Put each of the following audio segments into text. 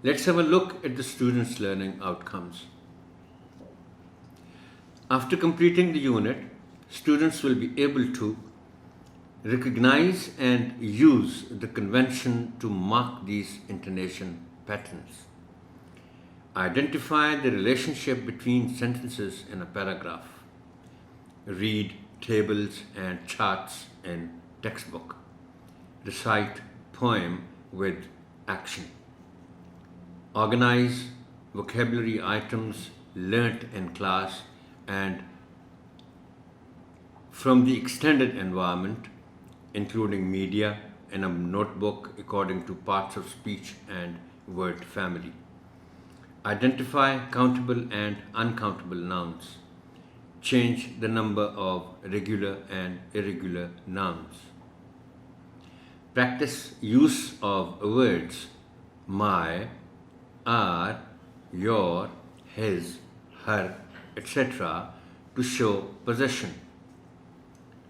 Let's have a look at the students' learning outcomes. After completing the unit, students will be able to recognize and use the convention to mark these intonation patterns. Identify the relationship between sentences in a paragraph. Read tables and charts in textbook. Recite poem with action. Organize vocabulary items learnt in class and from the extended environment, including media, in a notebook according to parts of speech and word family. Identify countable and uncountable nouns. Change the number of regular and irregular nouns. Practice use of words my, our, your, his, her, etc. to show possession.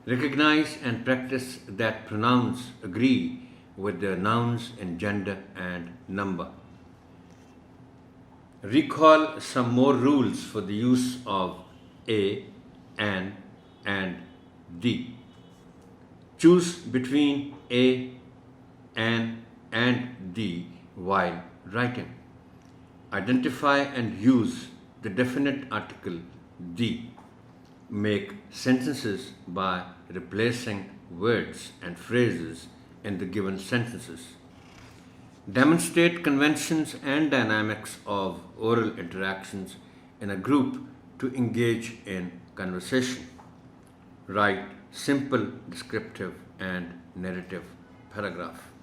Recognize and practice that pronouns agree with their nouns in gender and number. Recall some more rules for the use of a, an, and the. Choose between a, an, and the while writing. Identify and use the definite article the. Make sentences by replacing words and phrases in the given sentences. Demonstrate conventions and dynamics of oral interactions in a group to engage in conversation. Write simple, descriptive, and narrative paragraph.